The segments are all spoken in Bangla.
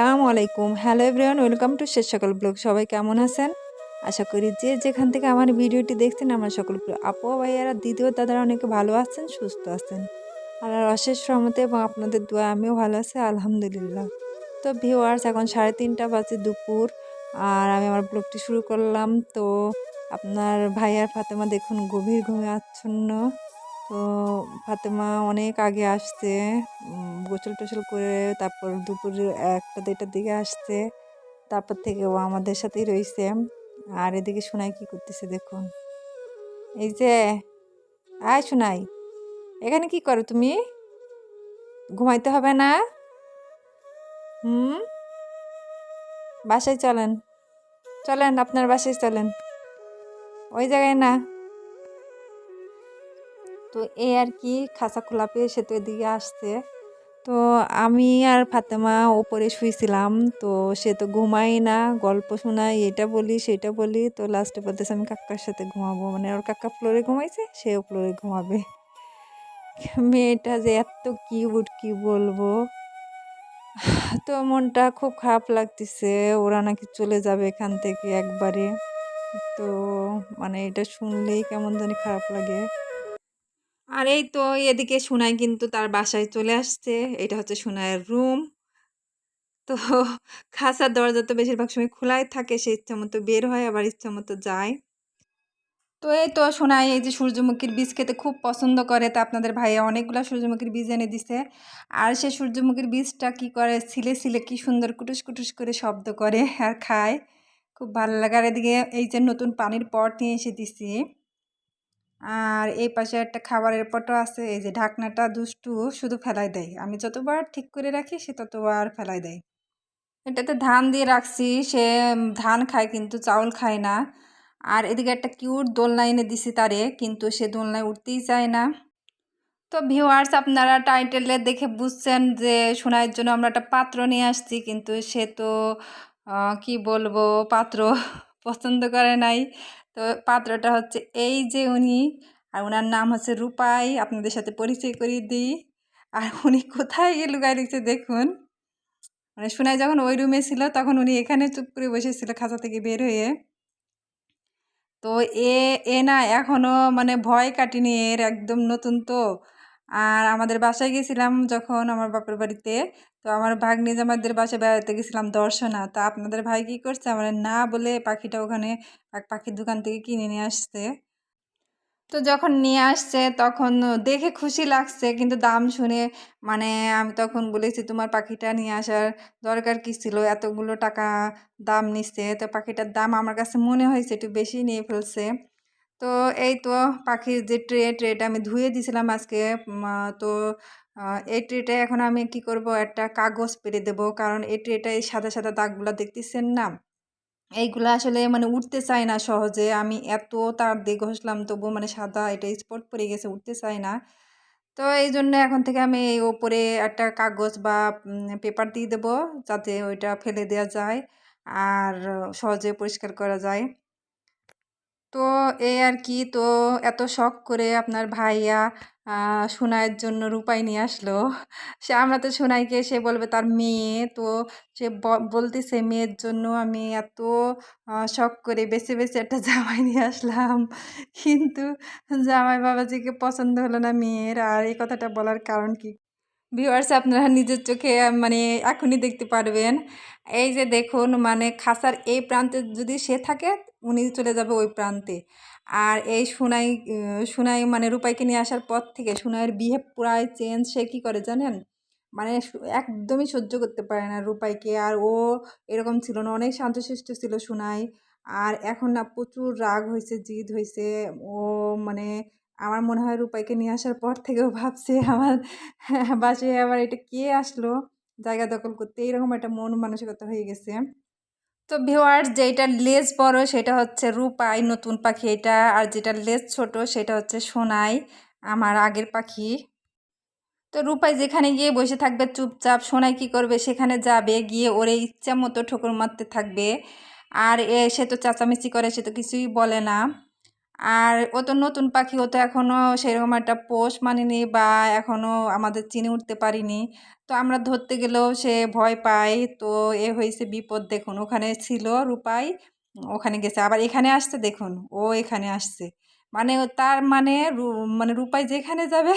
আসসালামু আলাইকুম। হ্যালো এভরিওয়ান, ওয়েলকাম টু শেষ সকাল ব্লগ। সবাই কেমন আছেন? আশা করি যে যেখান থেকে আমার ভিডিওটি দেখছেন আমার সকল প্রিয় আপু ও ভাইয়ারা, দিদি ও দাদারা অনেকে ভালো আছেন, সুস্থ আছেন। আল্লাহর অশেষ রহমতে এবং আপনাদের দোয়ায় আমিও ভালো আছি আলহামদুলিল্লাহ। তো ভিউয়ার্স, এখন 3:30 বাজে দুপুর, আর আমি আমার ব্লগটি শুরু করলাম। তো আপনার ভাইয়ার ফাতেমা দেখুন গভীর ঘুমে আচ্ছন্ন। তো ফাতেমা অনেক আগে আসছে, গোসল টোসল করে তারপর দুপুরে 1টা 2টার দিকে আসছে। তারপর থেকে ও আমাদের সাথেই রয়েছে। আর এদিকে সোনাই কি করতেছে দেখুন। এই যে, আয় সোনাই, এখানে কি করো তুমি? ঘুমাইতে হবে না? হুম, বাসায় চলেন, চলেন আপনার বাসায় চলেন, ওই জায়গায় না। তো এই আর কি, খাঁচা খোলা পেয়ে সে তো এদিকে আসছে। তো আমি আর ফাতেমা ওপরে শুয়েছিলাম। তো সে তো ঘুমাই না, গল্প শোনাই, এটা বলি সেটা বলি। তো লাস্টে বলতেছে আমি কাকার সাথে ঘুমাবো, মানে ওর কাকা ফ্লোরে ঘুমাইছে, সেও ফ্লোরে ঘুমাবে। মেয়েটা যে এত কিউট কি বলবো। তো মনটা খুব খারাপ লাগতেছে, ওরা নাকি চলে যাবে এখান থেকে একবারে। তো মানে এটা শুনলেই কেমন জানি খারাপ লাগে। আর এই তো এদিকে সুনাই কিন্তু তার বাসায় চলে আসছে। এটা হচ্ছে সুনাইয়ের রুম। তো খাঁচার দরজা তো বেশিরভাগ সময় খোলাই থাকে, সে ইচ্ছামতো বের হয় আবার ইচ্ছামতো যায়। তো এই তো সোনাই এই যে সূর্যমুখীর বীজ খেতে খুব পছন্দ করে, তা আপনাদের ভাইয়া অনেকগুলো সূর্যমুখীর বীজ এনে দিছে। আর সে সূর্যমুখীর বীজটা কি করে, ছিলে ছিলে কি সুন্দর কুটুস কুটুস করে শব্দ করে আর খায়, খুব ভালো লাগে। আর এদিকে এই যে নতুন পানির পট নিয়ে এসে দিছি। আর এই পাশে একটা খাবারের পটও আছে, এই যে ঢাকনাটা দুষ্টু শুধু ফেলাই দেয়, আমি যতবার ঠিক করে রাখি সে ততবার ফেলাই দেয়। এটাতে ধান দিয়ে রাখছি, সে ধান খায় কিন্তু চাউল খায় না। আর এদিকে একটা কিউট দোলনা এনে দিছি তারে, কিন্তু সে দোলনায় উঠতেই চায় না। তো ভিউয়ার্স, আপনারা টাইটেলে দেখে বুঝছেন যে সোনাইয়ের জন্য আমরা একটা পাত্র নিয়ে আসছি, কিন্তু সে তো কি বলবো, পাত্র পছন্দ করে নাই। তো পাত্রটা হচ্ছে এই যে উনি, আর ওনার নাম হচ্ছে রূপাই, আপনাদের সাথে পরিচয় করিয়ে দিই। আর উনি কোথায় গিয়ে লুকায় রেখেছে দেখুন। মানে সোনাই যখন ওই রুমে ছিল তখন উনি এখানে চুপ করে বসেছিল খাঁচা থেকে বের হয়ে। তো এ এ না এখনও মানে ভয় কাটিনি এর, একদম নতুন তো। আর আমাদের বাসায় গেছিলাম যখন আমার বাপের বাড়িতে, তো আমার ভাগ্নি জামাইদের বাসায় বেড়াতে গেছিলাম দর্শনা। তা আপনাদের ভাই কী করছে, আমার না বলে পাখিটা ওখানে পাখির দোকান থেকে কিনে নিয়ে আসছে। তো যখন নিয়ে আসছে তখন দেখে খুশি লাগছে, কিন্তু দাম শুনে মানে আমি তখন বলেছি তোমার পাখিটা নিয়ে আসার দরকার কী ছিল, এতগুলো টাকা দাম নিচ্ছে। তো পাখিটার দাম আমার কাছে মনে হয়েছে একটু বেশি নিয়ে ফেলছে। তো এই তো পাখির যে ট্রেটা আমি ধুয়ে দিয়েছিলাম আজকে। তো এই ট্রেটা এখন আমি কি করব, একটা কাগজ পেরে দেবো, কারণ এই ট্রেটা এই সাদা সাদা দাগগুলো দেখতেছেন না, এইগুলো আসলে মানে উঠতে চায় না সহজে। আমি এত তার দিয়ে ঘষলাম তবু মানে সাদা এটা স্পট পড়ে গেছে, উঠতে চায় না। তো এই জন্য এখন থেকে আমি এই ওপরে একটা কাগজ বা পেপার দিয়ে দেবো, যাতে ওইটা ফেলে দেওয়া যায় আর সহজে পরিষ্কার করা যায়। তো এই আর কি। তো এত শখ করে আপনার ভাইয়া সোনাইয়ের জন্য রূপাই নিয়ে আসলো। আমরা তো সোনাইকে সে বলবে তার মেয়ে, তো সে বলতেছে মেয়ের জন্য আমি এত শখ করে বেছে বেছে একটা জামাই নিয়ে আসলাম, কিন্তু জামাই বাবাজিকে পছন্দ হলো না মেয়ের। আর এই কথাটা বলার কারণ কি, ভিউয়ার্স আপনারা নিজের চোখে মানে এখনই দেখতে পারবেন। এই যে দেখুন, মানে খাঁচার এই প্রান্তে যদি সে থাকে, উনি চলে যাবে ওই প্রান্তে। আর এই সোনাই সোনাই মানে রূপাইকে নিয়ে আসার পর থেকে সোনাইয়ের বিহেভ পুরাই চেঞ্জ। সে কী করে জানেন, মানে একদমই সহ্য করতে পারে না রূপাইকে। আর ও এরকম ছিল না, অনেক শান্তশিষ্ট ছিল সোনাই। আর এখন না প্রচুর রাগ হয়েছে, জিদ হয়েছে। ও মানে আমার মনে হয় রূপাইকে নিয়ে আসার পর থেকেও ভাবছে আমার বাসায় আবার এটা কে আসলো জায়গা দখল করতে, এরকম একটা মন মানসিকতা হয়ে গেছে। তো ভিউয়ার্স, যেটা লেজ বড় সেটা হচ্ছে রূপাই, নতুন পাখি এটা। আর যেটা লেজ ছোট সেটা হচ্ছে সোনাই, আমার আগের পাখি। তো রূপাই যেখানে গিয়ে বসে থাকবে চুপচাপ, সোনাই কী করবে, সেখানে যাবে গিয়ে ওরে ইচ্ছা মতো ঠোকর মারতে থাকবে। আর সে তো চেঁচামেচি করে, সে তো কিছুই বলে না। আর ও তো নতুন পাখি, ও তো এখনও সেরকম একটা পোষ মানেনি বা এখনও আমাদের চিনে উঠতে পারিনি। তো আমরা ধরতে গেলেও সে ভয় পায়। তো এ হয়েছে বিপদ, দেখুন ওখানে ছিল রূপাই, ওখানে গেছে আবার এখানে আসছে, দেখুন ও এখানে আসছে। মানে তার মানে মানে রূপাই যেখানে যাবে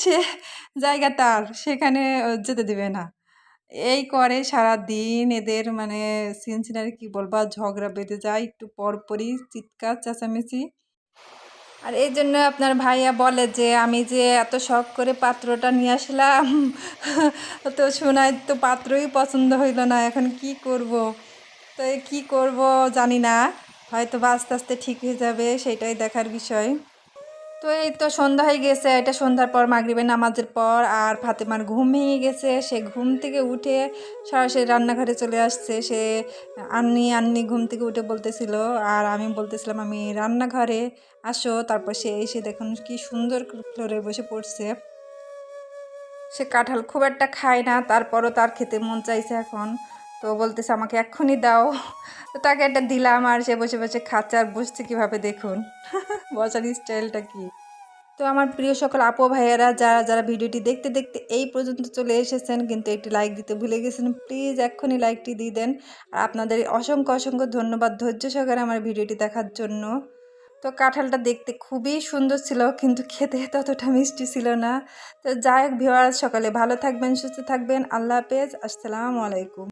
সে জায়গা তার, সেখানে যেতে দিবে না। এই করে সারাদিন এদের মানে সিনসিনারি কি বলবো, ঝগড়া বেঁধে যায় একটু পর পরই, চিৎকার চেঁচামেচি। আর এই জন্য আপনার ভাইয়া বলে যে আমি যে এত শখ করে পাত্রটা নিয়ে আসলাম তো শোনায় তো পাত্রই পছন্দ হইল না, এখন কি করব। তো এই কী করব জানি না, হয়তো বা আস্তে আস্তে ঠিক হয়ে যাবে, সেটাই দেখার বিষয়। তো এই তো সন্ধ্যা হয়ে গেছে, এটা সন্ধ্যার পর মাগরিবের নামাজের পর, আর ফাতেমার ঘুম ভেঙে গেছে। সে ঘুম থেকে উঠে সরাসরি রান্নাঘরে চলে আসছে। সে আন্নি আন্নি ঘুম থেকে উঠে বলতেছিল, আর আমি বলতেছিলাম আমি রান্নাঘরে, আসো। তারপর সে এসে দেখুন কি সুন্দর ফ্লোরে বসে পড়ছে। সে কাঁঠাল খুব একটা খায় না, তারপরও তার খেতে মন চাইছে এখন। তো বলতেছে আমাকে এক্ষুনি দাও। তো তাকে একটা দিলাম, আর সে বসে বসে খাচ্ছে, আর বসছে কীভাবে দেখুন বসার স্টাইলটা কি। তো আমার প্রিয় সকল আপু ভাইয়েরা, যারা যারা ভিডিওটি দেখতে দেখতে এই পর্যন্ত চলে এসেছেন কিন্তু একটি লাইক দিতে ভুলে গেছেন, প্লিজ এক্ষুনি লাইকটি দিয়ে দেন। আর আপনাদের অসংখ্য অসংখ্য ধন্যবাদ ধৈর্য সহকারে আমার ভিডিওটি দেখার জন্য। তো কাঁঠালটা দেখতে খুবই সুন্দর ছিল, কিন্তু খেতে ততটা মিষ্টি ছিল না। তো যাই হোক ভিউয়ার্স, সকালে ভালো থাকবেন, সুস্থ থাকবেন, আল্লাহ হাফেজ, আসসালামু আলাইকুম।